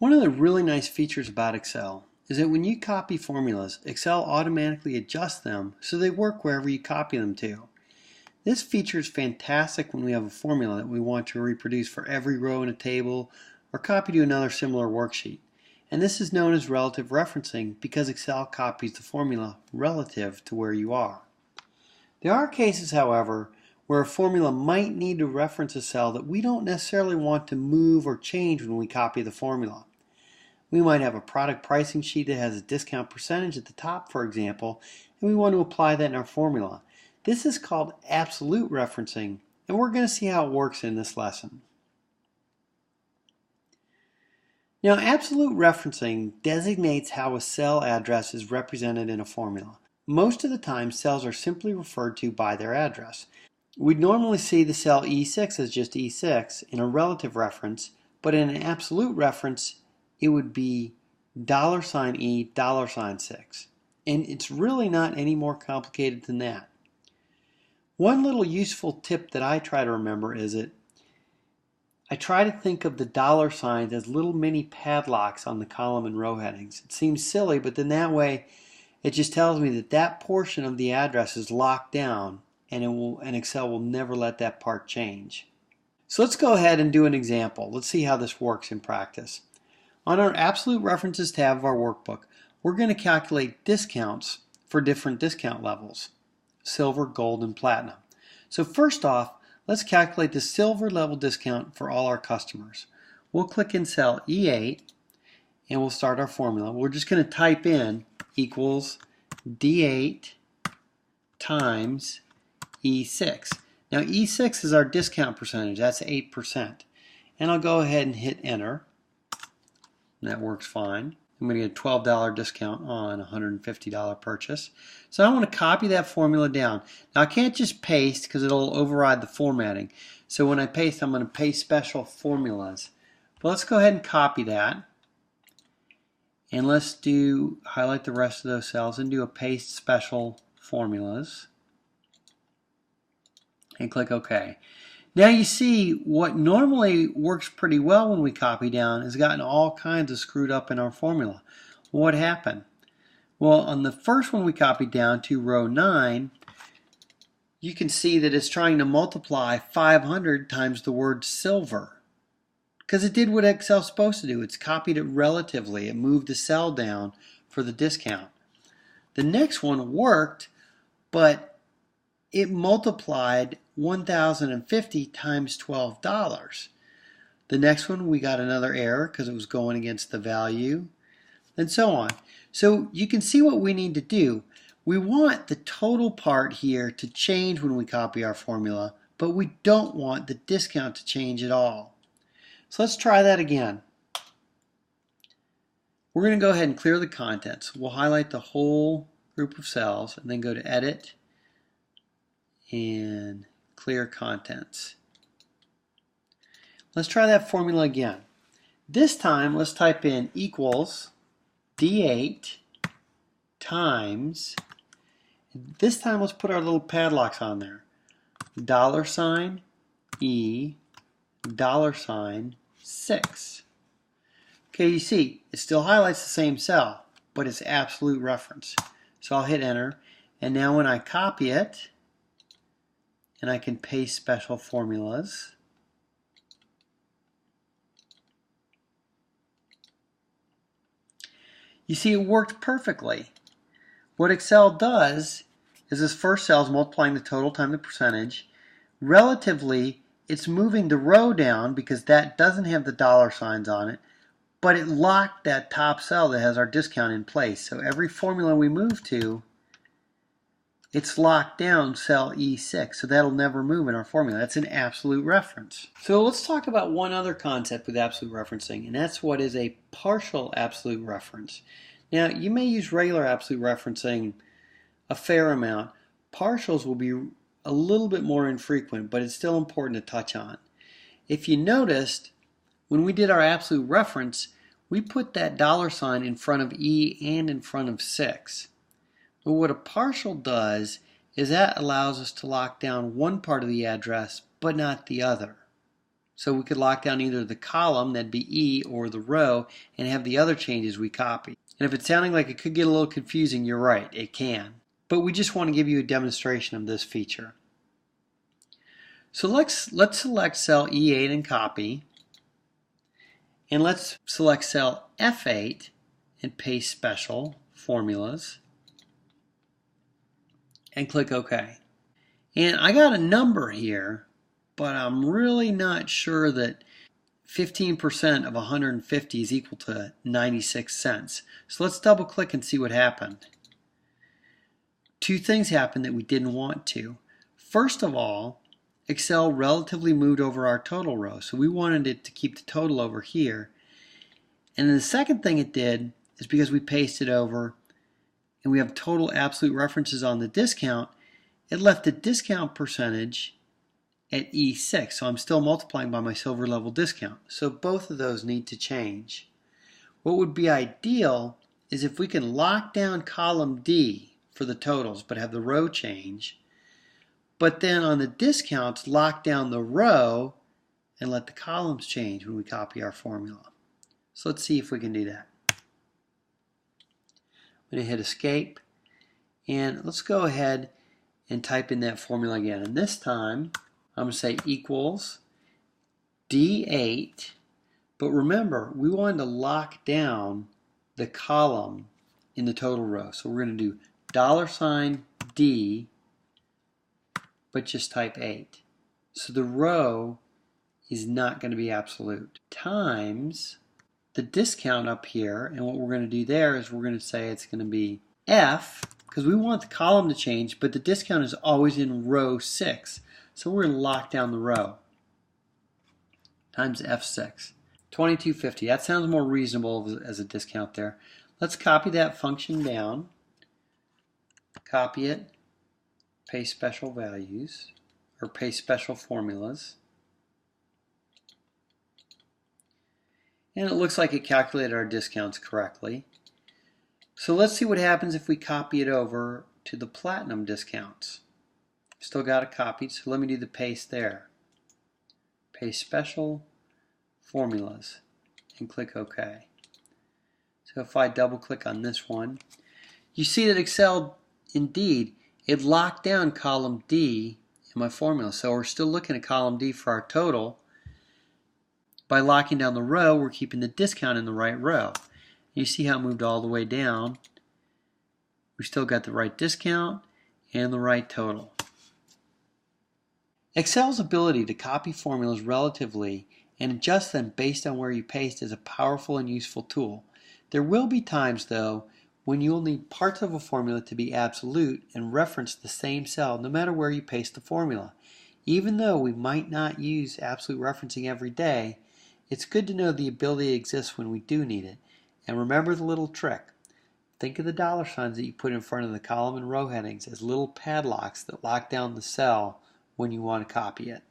One of the really nice features about Excel is that when you copy formulas, Excel automatically adjusts them so they work wherever you copy them to. This feature is fantastic when we have a formula that we want to reproduce for every row in a table or copy to another similar worksheet. And this is known as relative referencing because Excel copies the formula relative to where you are. There are cases, however, where a formula might need to reference a cell that we don't necessarily want to move or change when we copy the formula. We might have a product pricing sheet that has a discount percentage at the top, for example, and we want to apply that in our formula. This is called absolute referencing, and we're going to see how it works in this lesson. Now, absolute referencing designates how a cell address is represented in a formula. Most of the time, cells are simply referred to by their address. We'd normally see the cell E6 as just E6 in a relative reference, but in an absolute reference, it would be $E $6. And it's really not any more complicated than that. One little useful tip that I try to remember is that I try to think of the dollar signs as little mini padlocks on the column and row headings. It seems silly, but then that way it just tells me that that portion of the address is locked down and Excel will never let that part change. So let's go ahead and do an example. Let's see how this works in practice. On our Absolute References tab of our workbook, we're going to calculate discounts for different discount levels: silver, gold, and platinum. So first off, let's calculate the silver level discount for all our customers. We'll click in cell E8 and we'll start our formula. We're just going to type in equals D8 times E6. Now E6 is our discount percentage, that's 8%. And I'll go ahead and hit enter. That works fine. I'm going to get a $12 discount on a $150 purchase. So I want to copy that formula down. Now I can't just paste because it'll override the formatting. So when I paste, I'm going to paste special formulas. But let's go ahead and copy that. And let's highlight the rest of those cells and do a paste special formulas. And click OK. Now you see what normally works pretty well when we copy down has gotten all kinds of screwed up in our formula. What happened? Well, on the first one we copied down to row 9, you can see that it's trying to multiply 500 times the word silver. Because it did what Excel's supposed to do. It's copied it relatively. It moved the cell down for the discount. The next one worked, but it multiplied 1,050 times $12. The next one we got another error because it was going against the value, and so on. So you can see what we need to do. We want the total part here to change when we copy our formula, but we don't want the discount to change at all. So let's try that again. We're going to go ahead and clear the contents. We'll highlight the whole group of cells and then go to Edit and Clear Contents. Let's try that formula again. This time let's type in equals D8 times, this time let's put our little padlocks on there, $E $6. Okay, you see it still highlights the same cell, but it's absolute reference. So I'll hit enter, and now when I copy it and I can paste special formulas, you see it worked perfectly. What Excel does is this first cell is multiplying the total times the percentage. Relatively, it's moving the row down because that doesn't have the dollar signs on it, but it locked that top cell that has our discount in place. So every formula we move to, it's locked down cell E6, so that'll never move in our formula. That's an absolute reference. So let's talk about one other concept with absolute referencing, and that's what is a partial absolute reference. Now, you may use regular absolute referencing a fair amount. Partials will be a little bit more infrequent, but it's still important to touch on. If you noticed, when we did our absolute reference, we put that dollar sign in front of E and in front of 6. But what a partial does is that allows us to lock down one part of the address, but not the other. So we could lock down either the column, that'd be E, or the row, and have the other changes we copy. And if it's sounding like it could get a little confusing, you're right, it can. But we just want to give you a demonstration of this feature. So let's select cell E8 and copy. And let's select cell F8 and paste special formulas. And click OK. And I got a number here, but I'm really not sure that 15% of 150 is equal to 96 cents. So let's double click and see what happened. Two things happened that we didn't want to. First of all, Excel relatively moved over our total row, so we wanted it to keep the total over here. And then the second thing it did is because we pasted over and we have total absolute references on the discount, it left the discount percentage at E6, so I'm still multiplying by my silver level discount. So both of those need to change. What would be ideal is if we can lock down column D for the totals but have the row change, but then on the discounts lock down the row and let the columns change when we copy our formula. So let's see if we can do that. I'm going to hit escape and let's go ahead and type in that formula again. And this time I'm going to say equals D8, but remember we wanted to lock down the column in the total row. So we're going to do $D, but just type 8. So the row is not going to be absolute. Times the discount up here, and what we're going to do there is we're going to say it's going to be F, because we want the column to change, but the discount is always in row 6. So we're going to lock down the row. Times F6. 2250. That sounds more reasonable as a discount there. Let's copy that function down. Copy it. Paste special values, or paste special formulas. And it looks like it calculated our discounts correctly. So let's see what happens if we copy it over to the platinum discounts. Still got it copied, so let me do the paste there. Paste special formulas and click OK. So if I double click on this one, you see that Excel, indeed, it locked down column D in my formula. So we're still looking at column D for our total. By locking down the row, we're keeping the discount in the right row. You see how it moved all the way down. We still got the right discount and the right total. Excel's ability to copy formulas relatively and adjust them based on where you paste is a powerful and useful tool. There will be times, though, when you will need parts of a formula to be absolute and reference the same cell no matter where you paste the formula. Even though we might not use absolute referencing every day, it's good to know the ability exists when we do need it. And remember the little trick. Think of the dollar signs that you put in front of the column and row headings as little padlocks that lock down the cell when you want to copy it.